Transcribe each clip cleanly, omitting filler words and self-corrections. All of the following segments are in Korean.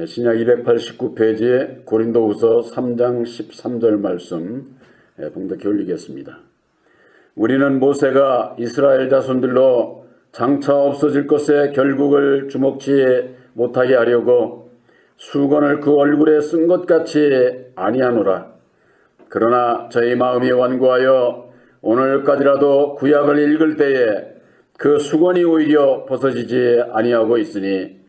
신약 289페이지 고린도후서 3장 13절 말씀 봉독해 올리겠습니다. 우리는 모세가 이스라엘 자손들로 장차 없어질 것의 결국을 주목치 못하게 하려고 수건을 그 얼굴에 쓴 것 같이 아니하노라. 그러나 저희 마음이 완고하여 오늘까지라도 구약을 읽을 때에 그 수건이 오히려 벗어지지 아니하고 있으니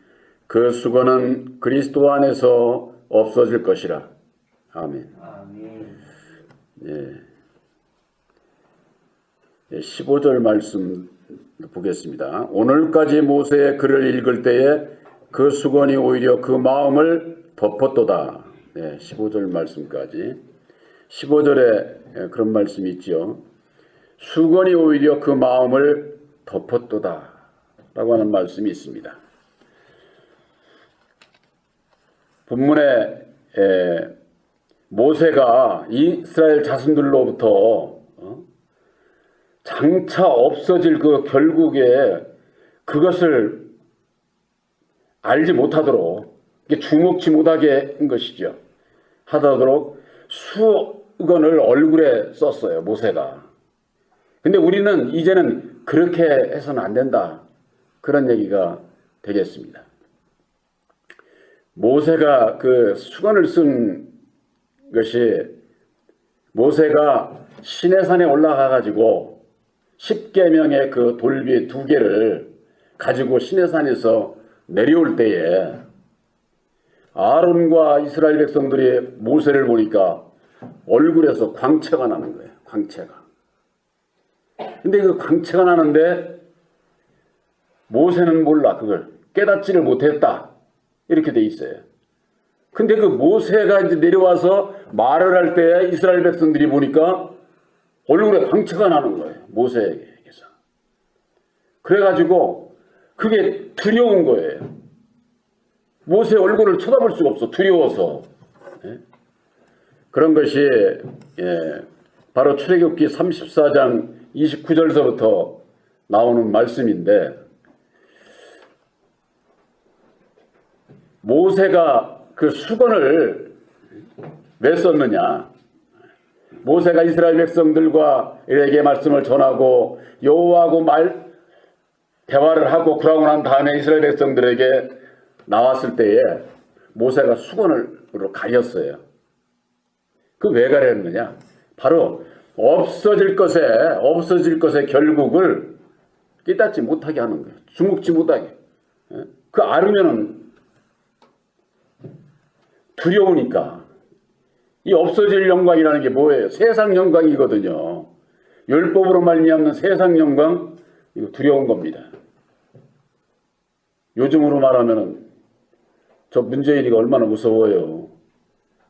그 수건은 그리스도 안에서 없어질 것이라. 아멘. 예. 15절 말씀 보겠습니다. 오늘까지 모세의 글을 읽을 때에 그 수건이 오히려 그 마음을 덮었도다. 네, 15절 말씀까지. 15절에 그런 말씀이 있죠. 수건이 오히려 그 마음을 덮었도다 라고 하는 말씀이 있습니다. 본문에 모세가 이스라엘 자손들로부터 장차 없어질 그 결국에 그것을 알지 못하도록 주목치 못하게 한 것이죠. 하도록 수건을 얼굴에 썼어요, 모세가. 근데 우리는 이제는 그렇게 해서는 안 된다. 그런 얘기가 되겠습니다. 모세가 그 수건을 쓴 것이 모세가 시내산에 올라가 가지고 10계명의 그 돌비 2개를 가지고 시내산에서 내려올 때에 아론과 이스라엘 백성들이 모세를 보니까 얼굴에서 광채가 나는 거예요. 광채가. 근데 그 광채가 나는데 모세는 몰라. 그걸 깨닫지를 못했다. 이렇게 돼 있어요. 근데 그 모세가 이제 내려와서 말을 할 때 이스라엘 백성들이 보니까 얼굴에 광채가 나는 거예요. 모세에게서. 그래가지고 그게 두려운 거예요. 모세 얼굴을 쳐다볼 수가 없어. 두려워서. 그런 것이 바로 출애굽기 34장 29절서부터 나오는 말씀인데 모세가 그 수건을 왜 썼느냐? 모세가 이스라엘 백성들과 이에게 말씀을 전하고 여호와하고 대화를 하고 그러고 난 다음에 이스라엘 백성들에게 나왔을 때에 모세가 수건으로 가렸어요. 그 왜 가렸느냐? 바로 없어질 것의 결국을 깨닫지 못하게 하는 거예요. 주목지 못하게. 그 알으면은 두려우니까. 이 없어질 영광이라는 게 뭐예요? 세상 영광이거든요. 율법으로 말미암는 세상 영광, 이거 두려운 겁니다. 요즘으로 말하면은 저 문재인이가 얼마나 무서워요.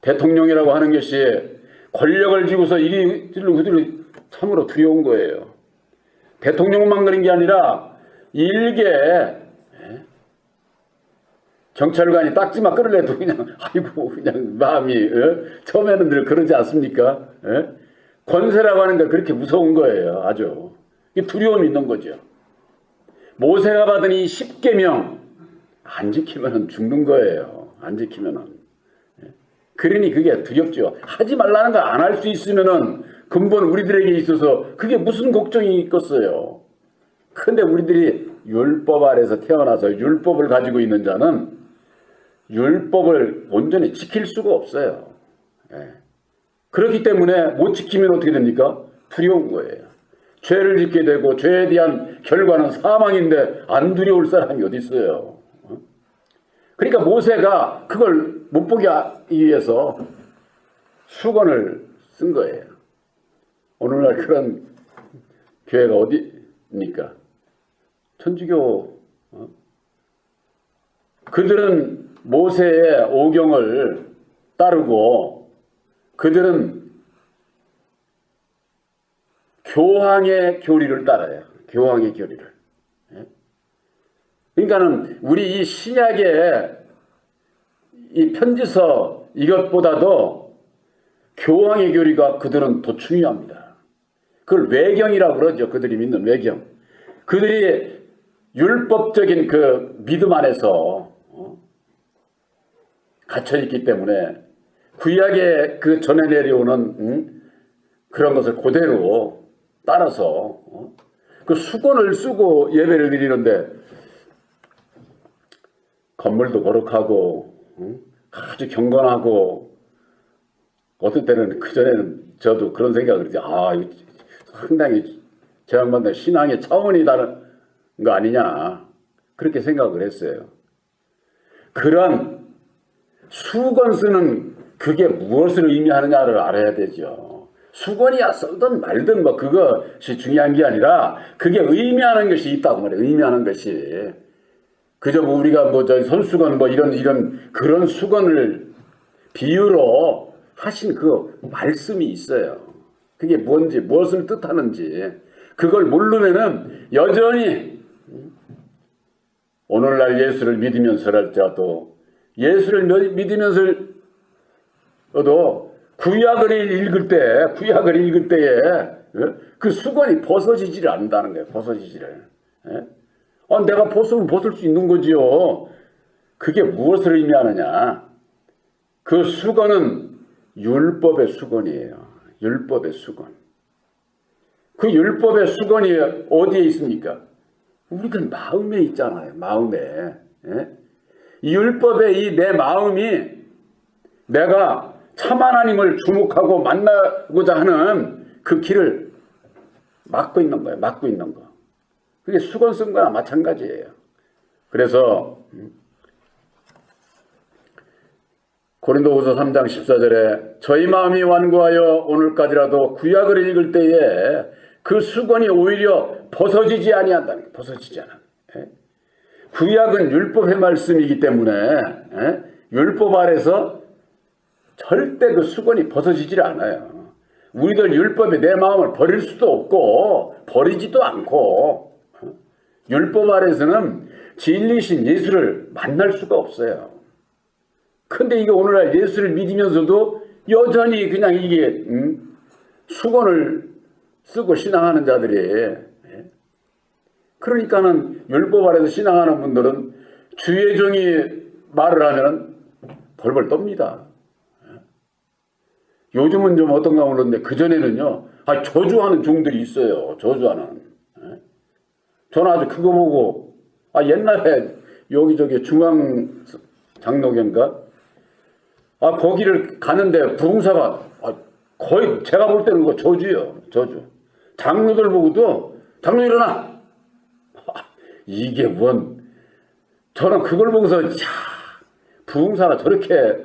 대통령이라고 하는 것이 권력을 쥐고서 이리로 그리로 참으로 두려운 거예요. 대통령만 그런 게 아니라 일개 경찰관이 딱지만 끌어내도 그냥 아이고 그냥 마음이 처음에는 늘 그러지 않습니까? 권세라고 하는 게 그렇게 무서운 거예요. 아주 두려움이 있는 거죠. 모세가 받은 이 10계명 안 지키면 죽는 거예요. 안 지키면은. 그러니 그게 두렵죠. 하지 말라는 걸 안 할 수 있으면은 근본 우리들에게 있어서 그게 무슨 걱정이 있겠어요. 근데 우리들이 율법 아래서 태어나서 율법을 가지고 있는 자는 율법을 온전히 지킬 수가 없어요. 그렇기 때문에 못 지키면 어떻게 됩니까? 두려운 거예요. 죄를 짓게 되고 죄에 대한 결과는 사망인데 안 두려울 사람이 어디 있어요. 그러니까 모세가 그걸 못 보게 하기 위해서 수건을 쓴 거예요. 오늘날 그런 교회가 어디입니까? 천주교. 그들은 모세의 오경을 따르고 그들은 교황의 교리를 따라요. 교황의 교리를. 그러니까는 우리 이 신약의 이 편지서 이것보다도 교황의 교리가 그들은 더 중요합니다. 그걸 외경이라고 그러죠. 그들이 믿는 외경. 그들이 율법적인 그 믿음 안에서 갇혀 있기 때문에 구약에 그 전에 내려오는 그런 것을 그대로 따라서 그 수건을 쓰고 예배를 드리는데 건물도 거룩하고 아주 경건하고 어떤 때는 그전에는 저도 그런 생각을 했지. 상당히 저 양반들 신앙의 차원이 다른 거 아니냐 그렇게 생각을 했어요. 그런 수건 쓰는 그게 무엇을 의미하느냐를 알아야 되죠. 수건이야 쓰든 말든 뭐 그것이 중요한 게 아니라 그게 의미하는 것이 있다고 말해요. 의미하는 것이 그저 뭐 우리가 뭐 저희 손수건 뭐 이런 그런 수건을 비유로 하신 그 말씀이 있어요. 그게 뭔지 무엇을 뜻하는지 그걸 모르면은 여전히 오늘날 예수를 믿으면서랄지라도 예수를 믿으면서도 구약을 읽을 때에 그 수건이 벗어지지를 않는다는 거예요. 벗어지지를. 내가 벗으면 벗을 수 있는 거지요. 그게 무엇을 의미하느냐? 그 수건은 율법의 수건이에요. 율법의 수건. 그 율법의 수건이 어디에 있습니까? 우리들 마음에 있잖아요. 마음에. 이 율법의 이 내 마음이 내가 참 하나님을 주목하고 만나고자 하는 그 길을 막고 있는 거예요. 막고 있는 거. 그게 수건 쓴 거나 마찬가지예요. 그래서 고린도후서 3장 14절에 저희 마음이 완고하여 오늘까지라도 구약을 읽을 때에 그 수건이 오히려 벗어지지 아니한다는 거예요. 벗어지지 않아. 구약은 율법의 말씀이기 때문에 율법 아래서 절대 그 수건이 벗어지질 않아요. 우리들 율법에 내 마음을 버릴 수도 없고 버리지도 않고 율법 아래서는 진리신 예수를 만날 수가 없어요. 근데 이게 오늘날 예수를 믿으면서도 여전히 그냥 이게 수건을 쓰고 신앙하는 자들이 그러니까는 율법 아래서 신앙하는 분들은 주의 종이 말을 하면 벌벌 떱니다. 요즘은 좀 어떤가 모르는데 그전에는요 저주하는 종들이 있어요. 저주하는. 저는 아주 그거 보고 옛날에 여기저기 중앙장로교인가 거기를 가는데 부흥사가 거의 제가 볼 때는 그거 저주요. 저주. 장로들 보고도 장로 일어나. 이게 뭔 저는 그걸 보고서 부흥사가 저렇게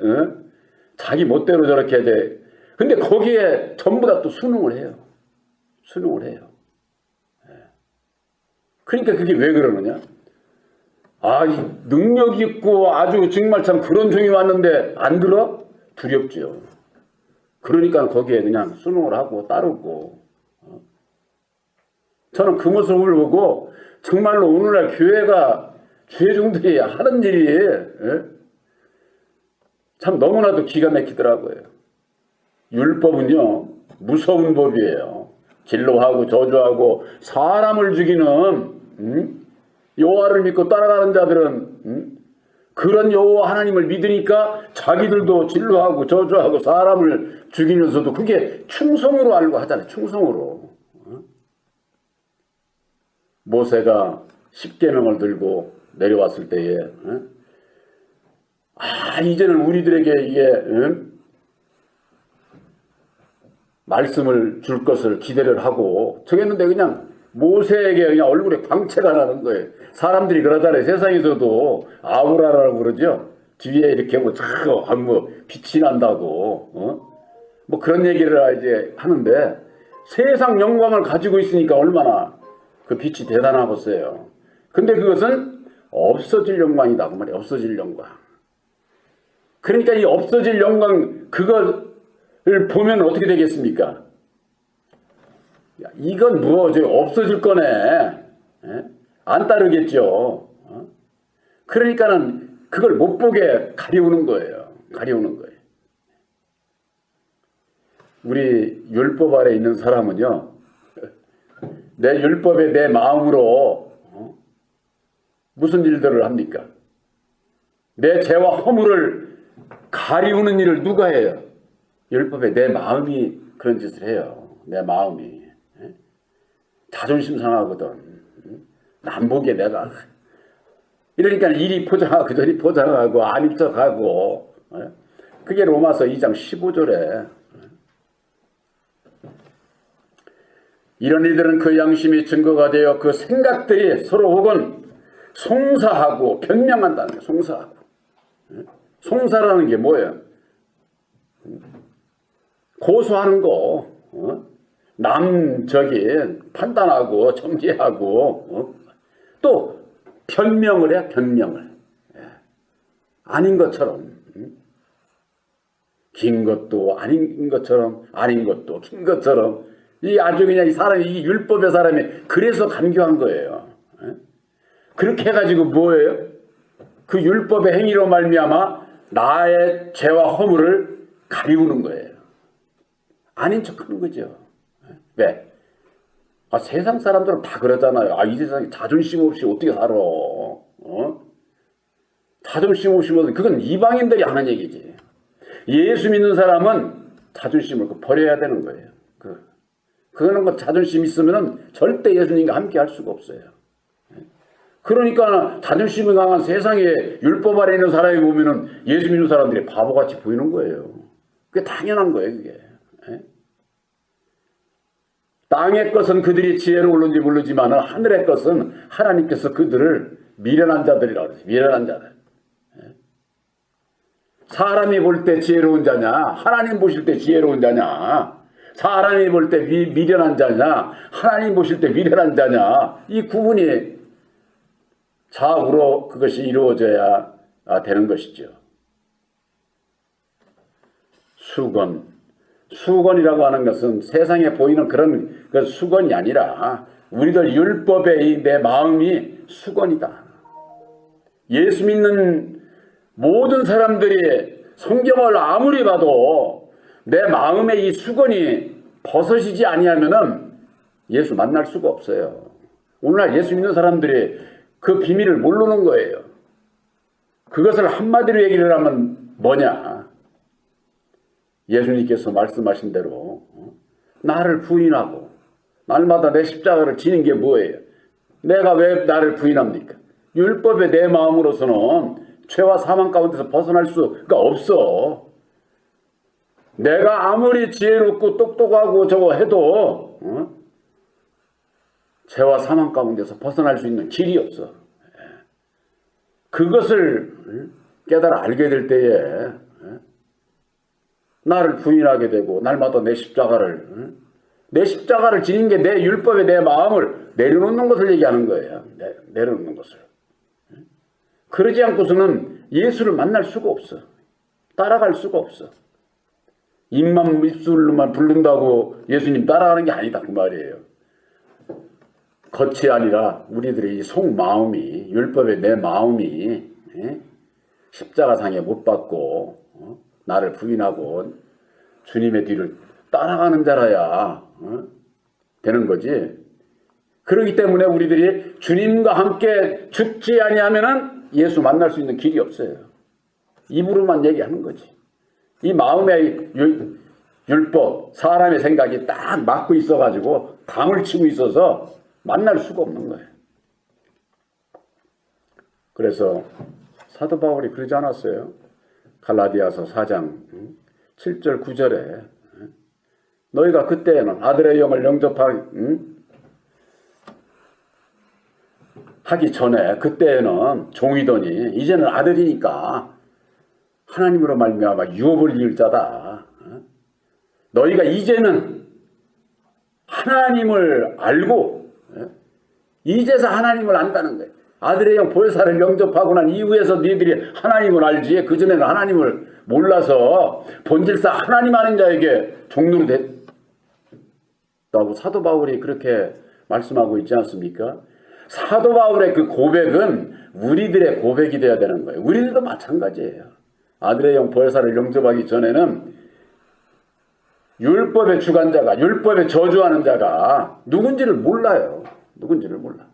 자기 멋대로 저렇게 돼. 근데 거기에 전부 다 또 순응을 해요. 순응을 해요. 그러니까 그게 왜 그러느냐? 능력 있고 아주 정말 참 그런 종이 왔는데 안 들어? 두렵죠. 그러니까 거기에 그냥 순응을 하고 따르고. 저는 그 모습을 보고 정말로 오늘날 교회가 주의 종들이 하는 일이 참 너무나도 기가 막히더라고요. 율법은요 무서운 법이에요. 진노하고 저주하고 사람을 죽이는 여호와를 믿고 따라가는 자들은 그런 여호와 하나님을 믿으니까 자기들도 진노하고 저주하고 사람을 죽이면서도 그게 충성으로 알고 하잖아요. 충성으로. 모세가 십계명을 들고 내려왔을 때에 이제는 우리들에게 이게 말씀을 줄 것을 기대를 하고 저랬는데 그냥 모세에게 그냥 얼굴에 광채가 나는 거예요. 사람들이 그러잖아요. 세상에서도 아우라라고 그러죠. 뒤에 이렇게 뭐 빛이 난다고 뭐 그런 얘기를 이제 하는데 세상 영광을 가지고 있으니까 얼마나 그 빛이 대단하겠어요. 근데 그것은 없어질 영광이다 그 말이에요. 없어질 영광. 그러니까 이 없어질 영광 그거를 보면 어떻게 되겠습니까? 이건 없어질 거네. 안 따르겠죠. 그러니까는 그걸 못 보게 가리우는 거예요. 가리우는 거예요. 우리 율법 아래 있는 사람은요. 내 율법에 내 마음으로 무슨 일들을 합니까? 내 죄와 허물을 가리우는 일을 누가 해요? 율법에 내 마음이 그런 짓을 해요. 내 마음이. 자존심 상하거든. 남 보기에 내가. 이러니까 이리 포장하고 저리 포장하고 아닌 척하고. 그게 로마서 2장 15절에 이런 일들은 그 양심이 증거가 되어 그 생각들이 서로 혹은 송사하고 변명한다는 거예요. 송사하고. 송사라는 게 뭐예요? 고소하는 거. 남 판단하고 정죄하고 또 변명을 해. 변명을. 아닌 것처럼. 긴 것도 아닌 것처럼 아닌 것도 긴 것처럼 이 아주 그냥 이 사람이 이 율법의 사람이 그래서 간교한 거예요. 그렇게 해가지고 뭐예요? 그 율법의 행위로 말미암아 나의 죄와 허물을 가리우는 거예요. 아닌 척하는 거죠. 왜? 세상 사람들은 다 그러잖아요. 이 세상에 자존심 없이 어떻게 살아? 자존심 없이 뭐 그건 이방인들이 하는 얘기지. 예수 믿는 사람은 자존심을 버려야 되는 거예요. 그거는 뭐 자존심 있으면은 절대 예수님과 함께 할 수가 없어요. 그러니까 자존심이 강한 세상에 율법 아래 있는 사람이 보면은 예수 믿는 사람들이 바보같이 보이는 거예요. 그게 당연한 거예요, 그게. 땅의 것은 그들이 지혜로 오른지 모르지만 하늘의 것은 하나님께서 그들을 미련한 자들이라고 그러죠. 미련한 자들. 사람이 볼 때 지혜로운 자냐? 하나님 보실 때 지혜로운 자냐? 사람이 볼 때 미련한 자냐? 하나님 보실 때 미련한 자냐? 이 구분이 좌우로 그것이 이루어져야 되는 것이죠. 수건이라고 하는 것은 세상에 보이는 그런 그 수건이 아니라 우리들 율법의 내 마음이 수건이다. 예수 믿는 모든 사람들이 성경을 아무리 봐도 내 마음의 이 수건이 벗어지지 아니하면은 예수 만날 수가 없어요. 오늘날 예수 믿는 사람들이 그 비밀을 모르는 거예요. 그것을 한마디로 얘기를 하면 뭐냐? 예수님께서 말씀하신 대로 나를 부인하고 날마다 내 십자가를 지는 게 뭐예요? 내가 왜 나를 부인합니까? 율법의 내 마음으로서는 죄와 사망 가운데서 벗어날 수가 없어. 내가 아무리 지혜롭고 똑똑하고 저거 해도 죄와 사망 가운데서 벗어날 수 있는 길이 없어. 그것을 깨달아 알게 될 때에 나를 부인하게 되고 날마다 내 십자가를 지닌 게 내 율법에 내 마음을 내려놓는 것을 얘기하는 거예요. 내려놓는 것을. 그러지 않고서는 예수를 만날 수가 없어. 따라갈 수가 없어. 입술로만 부른다고 예수님 따라가는 게 아니다 그 말이에요. 겉이 아니라 우리들의 이 속마음이 율법의 내 마음이 십자가상에 못 박고 나를 부인하고 주님의 뒤를 따라가는 자라야 되는 거지. 그렇기 때문에 우리들이 주님과 함께 죽지 아니하면은 예수 만날 수 있는 길이 없어요. 입으로만 얘기하는 거지. 이 마음의 율법, 사람의 생각이 딱 맞고 있어가지고 당을 치고 있어서 만날 수가 없는 거예요. 그래서 사도 바울이 그러지 않았어요? 갈라디아서 4장 7절 9절에 너희가 그때에는 아들의 영을 하기 전에 그때에는 종이더니 이제는 아들이니까 하나님으로 말미암아 유업을 이을 자다. 너희가 이제는 하나님을 알고 이제서 하나님을 안다는 거예요. 아들의 영 보혜사를 영접하고 난 이후에서 너희들이 하나님을 알지 그전에는 하나님을 몰라서 본질상 하나님 아는 자에게 종로로 됐다고 사도 바울이 그렇게 말씀하고 있지 않습니까? 사도 바울의 그 고백은 우리들의 고백이 되어야 되는 거예요. 우리들도 마찬가지예요. 아들의 영 보혜사를 영접하기 전에는 율법의 주관자가 율법에 저주하는 자가 누군지를 몰라요. 누군지를 몰라.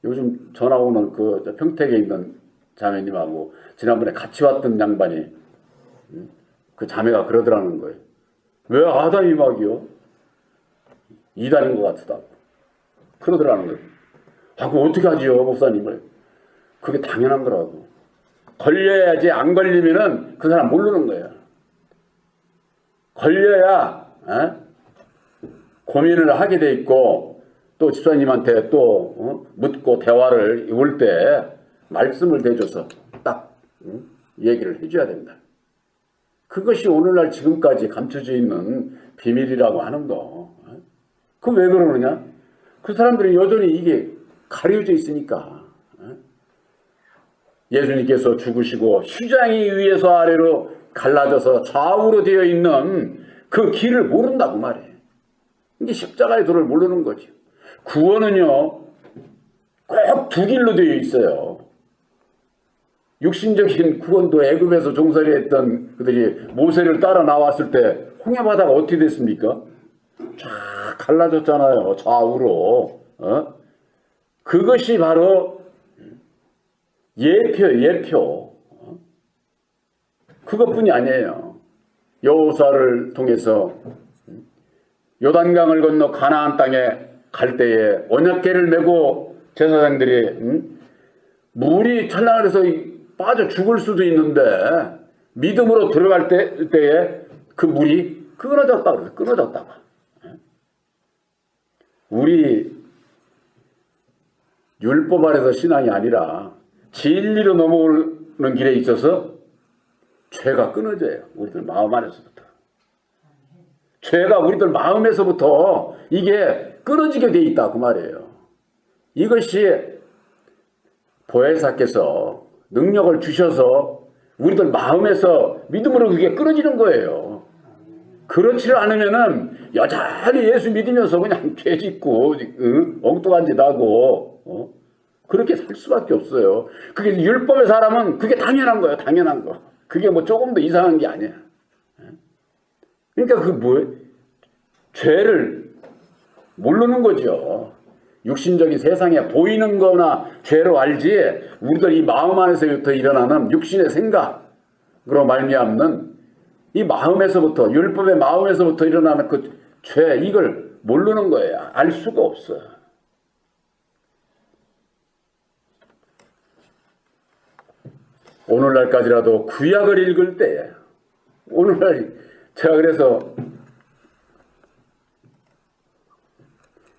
요즘 전화 오는 그 평택에 있는 자매님하고 지난번에 같이 왔던 양반이 그 자매가 그러더라는 거예요. 왜 아담이 막이요? 이단인 것 같다고 그러더라는 거예요. 아, 그거 어떻게 하지요, 목사님을? 그게 당연한 거라고. 걸려야지. 안 걸리면은 그 사람 모르는 거예요. 걸려야 고민을 하게 돼 있고 또 집사님한테 또 묻고 대화를 올 때 말씀을 대줘서 딱 얘기를 해줘야 된다. 그것이 오늘날 지금까지 감춰져 있는 비밀이라고 하는 거. 그 왜 그러느냐? 그 사람들이 여전히 이게 가려져 있으니까. 예수님께서 죽으시고 휴장이 위에서 아래로 갈라져서 좌우로 되어 있는 그 길을 모른다고 말이에요. 이게 십자가의 도를 모르는 거죠. 구원은요 꼭 두 길로 되어 있어요. 육신적인 구원도 애굽에서 종살이 했던 그들이 모세를 따라 나왔을 때 홍해바다가 어떻게 됐습니까? 쫙 갈라졌잖아요. 좌우로. 그것이 바로 예표. 그것뿐이 아니에요. 여호수아를 통해서 요단강을 건너 가나안 땅에 갈 때에 언약궤를 메고 제사장들이 물이 찰랑해서 빠져 죽을 수도 있는데 믿음으로 들어갈 때에 그 물이 끊어졌다고 그래서 끊어졌다고. 우리 율법 아래서 신앙이 아니라 진리로 넘어오는 길에 있어서 죄가 끊어져요. 우리들 마음 안에서부터. 죄가 우리들 마음에서부터 이게 끊어지게 돼 있다 그 말이에요. 이것이 보혜사께서 능력을 주셔서 우리들 마음에서 믿음으로 그게 끊어지는 거예요. 그렇지 않으면은 여전히 예수 믿으면서 그냥 죄 짓고 엉뚱한 짓 하고 그렇게 살 수밖에 없어요. 그게 율법의 사람은 그게 당연한 거예요. 당연한 거. 그게 뭐 조금 더 이상한 게 아니야. 그러니까 그 뭐예요? 죄를 모르는 거죠. 육신적인 세상에 보이는 거나 죄로 알지 우리들 이 마음 안에서부터 일어나는 육신의 생각으로 말미암는 이 마음에서부터 율법의 마음에서부터 일어나는 그 죄 이걸 모르는 거예요. 알 수가 없어요. 오늘날까지라도 구약을 읽을 때에 오늘날 제가 그래서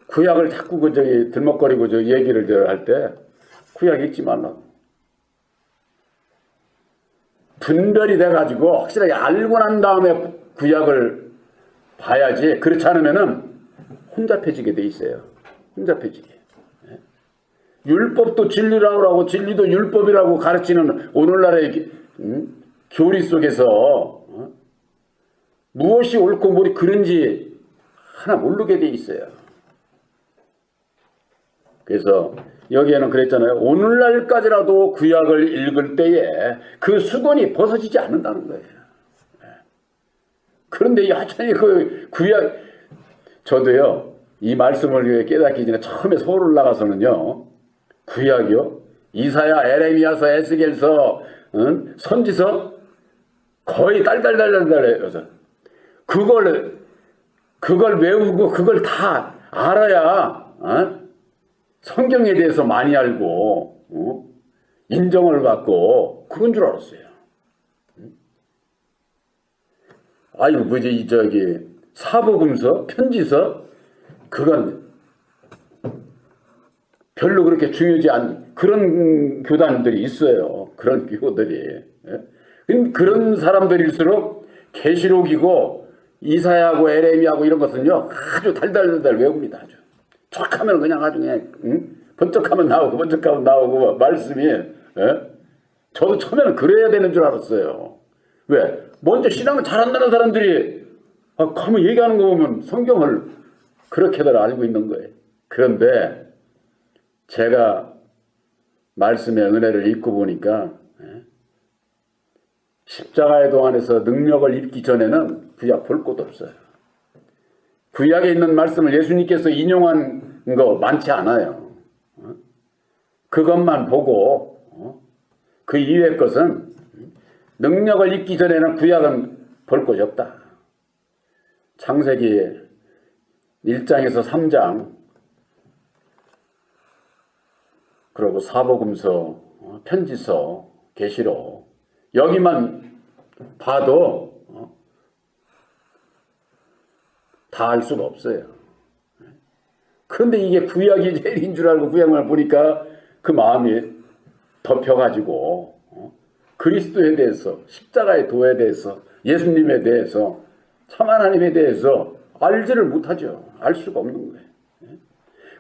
구약을 자꾸 들먹거리고 얘기를 할 때 구약 읽지 말라고. 분별이 돼가지고 확실하게 알고 난 다음에 구약을 봐야지. 그렇지 않으면은 혼잡해지게 돼 있어요. 혼잡해지게. 율법도 진리라고 하고 진리도 율법이라고 가르치는 오늘날의 교리 속에서 무엇이 옳고 무엇이 그른지 하나 모르게 돼 있어요. 그래서 여기에는 그랬잖아요. 오늘날까지라도 구약을 읽을 때에 그 수건이 벗어지지 않는다는 거예요. 그런데 여전히 그 구약, 저도요, 이 말씀을 깨닫기 전에 처음에 서울 올라가서는요, 구약이요, 이사야, 에레미야서, 에스겔서, 선지서 거의 딸딸딸딸해서 그걸 외우고 그걸 다 알아야 성경에 대해서 많이 알고 인정을 받고 그런 줄 알았어요. 아유 뭐지 사복음서, 편지서 그건 별로 그렇게 중요하지 않은 그런 교단들이 있어요. 그런 교들이. 그런 사람들일수록 계시록이고 이사야하고 에레미야하고 이런 것은요 아주 달달달달 외웁니다. 아주 척하면 그냥 아주 그냥 번쩍하면 나오고 말씀이. 저도 처음에는 그래야 되는 줄 알았어요. 왜? 먼저 신앙을 잘한다는 사람들이 가면 얘기하는 거 보면 성경을 그렇게들 알고 있는 거예요. 그런데 제가 말씀의 은혜를 읽고 보니까 십자가의 동안에서 능력을 입기 전에는 구약 볼 곳 없어요. 구약에 있는 말씀을 예수님께서 인용한 거 많지 않아요. 그것만 보고 그 이외의 것은 능력을 잊기 전에는 구약은 볼 것이 없다. 창세기 1장에서 3장, 그리고 사복음서, 편지서, 계시록 여기만 봐도 다 알 수가 없어요. 그런데 이게 구약이 제일인 줄 알고 구약만 보니까 그 마음이 덮여가지고 그리스도에 대해서, 십자가의 도에 대해서, 예수님에 대해서, 참 하나님에 대해서 알지를 못하죠. 알 수가 없는 거예요.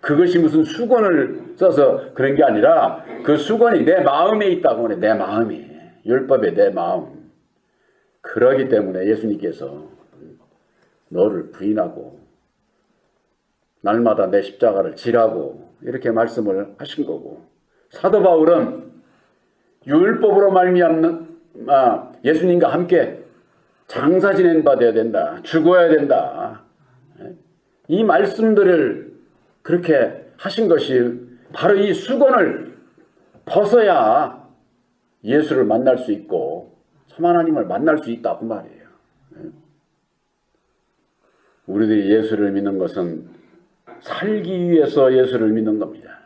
그것이 무슨 수건을 써서 그런 게 아니라 그 수건이 내 마음에 있다고 하네. 내 마음이. 율법의 내 마음. 그러기 때문에 예수님께서 너를 부인하고 날마다 내 십자가를 지라고 이렇게 말씀을 하신 거고, 사도 바울은 율법으로 말미암는 예수님과 함께 장사 지낸 바 되어야 된다. 죽어야 된다. 이 말씀들을 그렇게 하신 것이 바로 이 수건을 벗어야 예수를 만날 수 있고 참 하나님을 만날 수 있다고 말이에요. 우리들이 예수를 믿는 것은 살기 위해서 예수를 믿는 겁니다.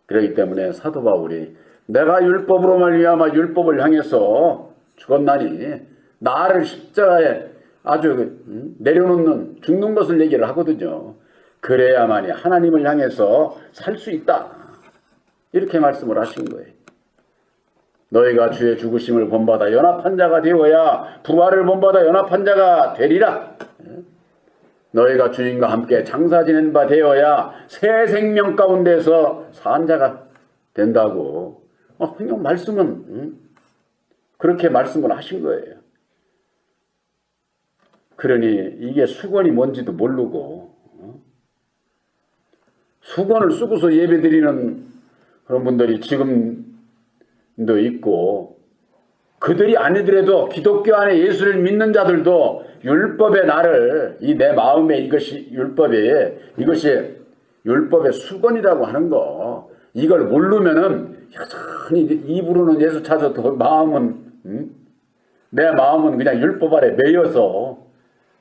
그렇기 때문에 사도 바울이 내가 율법으로 말미암아 율법을 향해서 죽었나니 나를 십자가에 아주 내려놓는 죽는 것을 얘기를 하거든요. 그래야만이 하나님을 향해서 살 수 있다. 이렇게 말씀을 하신 거예요. 너희가 주의 죽으심을 본받아 연합한 자가 되어야 부활을 본받아 연합한 자가 되리라. 너희가 주님과 함께 장사 지낸 바 되어야 새 생명 가운데서 산 자가 된다고. 그냥 말씀은 그렇게 말씀을 하신 거예요. 그러니 이게 수건이 뭔지도 모르고 수건을 쓰고서 예배드리는 그런 분들이 지금도 있고, 그들이 아니더라도 기독교 안에 예수를 믿는 자들도 율법의 나를 이 내 마음에 이것이 이것이 율법의 수건이라고 하는 거, 이걸 모르면은 여전히 입으로는 예수 찾아도 마음은 내 마음은 그냥 율법 아래 매여서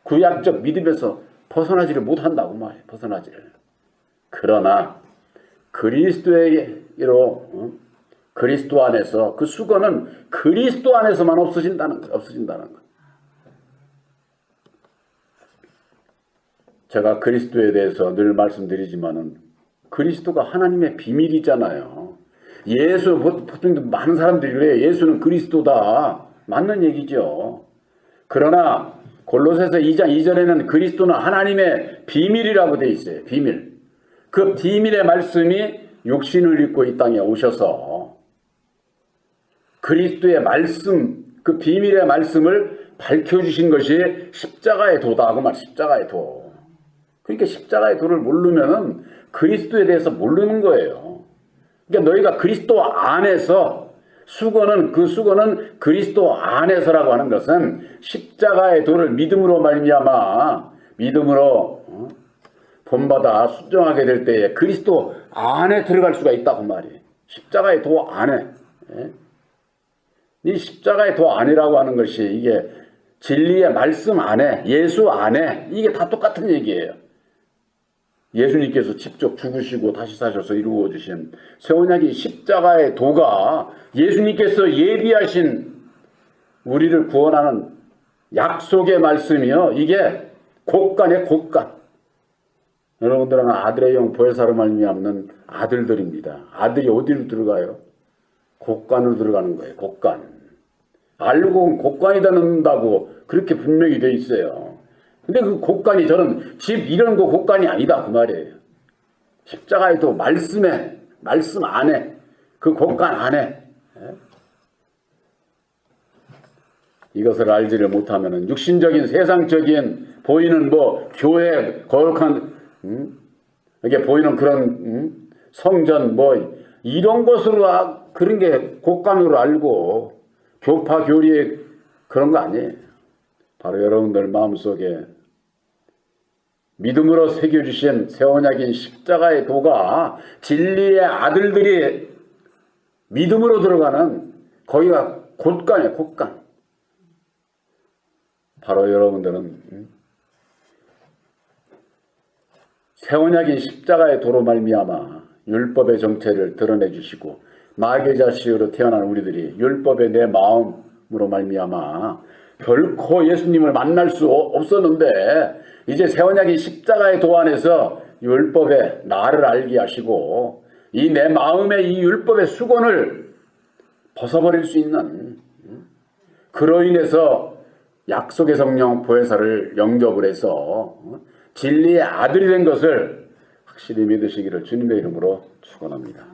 구약적 믿음에서 벗어나지를 못한다고 말이에요. 벗어나지를. 그러나 그리스도에게로 그리스도 안에서 그 수건은 그리스도 안에서만 없어진다는 거. 제가 그리스도에 대해서 늘 말씀드리지만은 그리스도가 하나님의 비밀이잖아요. 예수, 보통 많은 사람들이 그래요. 예수는 그리스도다. 맞는 얘기죠. 그러나 골로새서 2장 2절에는 그리스도는 하나님의 비밀이라고 돼 있어요. 비밀. 그 비밀의 말씀이 육신을 입고 이 땅에 오셔서 그리스도의 말씀, 그 비밀의 말씀을 밝혀주신 것이 십자가의 도다 하고 말. 십자가의 도. 그러니까 십자가의 도를 모르면은 그리스도에 대해서 모르는 거예요. 그러니까 너희가 그리스도 안에서 수건은 그리스도 안에서라고 하는 것은 십자가의 도를 믿음으로 말미암아 믿음으로 본받아 순종하게 될 때에 그리스도 안에 들어갈 수가 있다고 말이에요. 십자가의 도 안에. 이 십자가의 도 안이라고 하는 것이 이게 진리의 말씀 안에, 예수 안에, 이게 다 똑같은 얘기예요. 예수님께서 직접 죽으시고 다시 사셔서 이루어 주신 새 언약의 십자가의 도가 예수님께서 예비하신 우리를 구원하는 약속의 말씀이요. 이게 곳간의 곳간. 여러분들은 아들의 영 보혜사로 말미암는 아들들입니다. 아들이 어디로 들어가요? 곳간으로 들어가는 거예요. 곳간. 알고 곳간이다 넣는다고 그렇게 분명히 돼 있어요. 근데 그 곳간이 저는 집 이런 거 곳간이 아니다 그 말이에요. 십자가의 도 말씀 안에 그 곳간 안에 이것을 알지를 못하면은 육신적인 세상적인 보이는 뭐 교회 거룩한 이게 보이는 그런 성전 뭐 이런 것으로 그런 게 곳간으로 알고 교파 교리에 그런 거 아니에요. 바로 여러분들 마음속에 믿음으로 새겨주신 새 언약인 십자가의 도가 진리의 아들들이 믿음으로 들어가는 거기가 곳간이에요, 곳간. 바로 여러분들은 새 언약인 십자가의 도로 말미암아 율법의 정체를 드러내 주시고 마귀자식으로 태어난 우리들이 율법의 내 마음으로 말미암아 결코 예수님을 만날 수 없었는데 이제 새 언약인 십자가의 도 안에서 율법의 나를 알게 하시고 이 내 마음의 이 율법의 수건을 벗어버릴 수 있는, 그로 인해서 약속의 성령 보혜사를 영접을 해서 진리의 아들이 된 것을 확실히 믿으시기를 주님의 이름으로 축원합니다.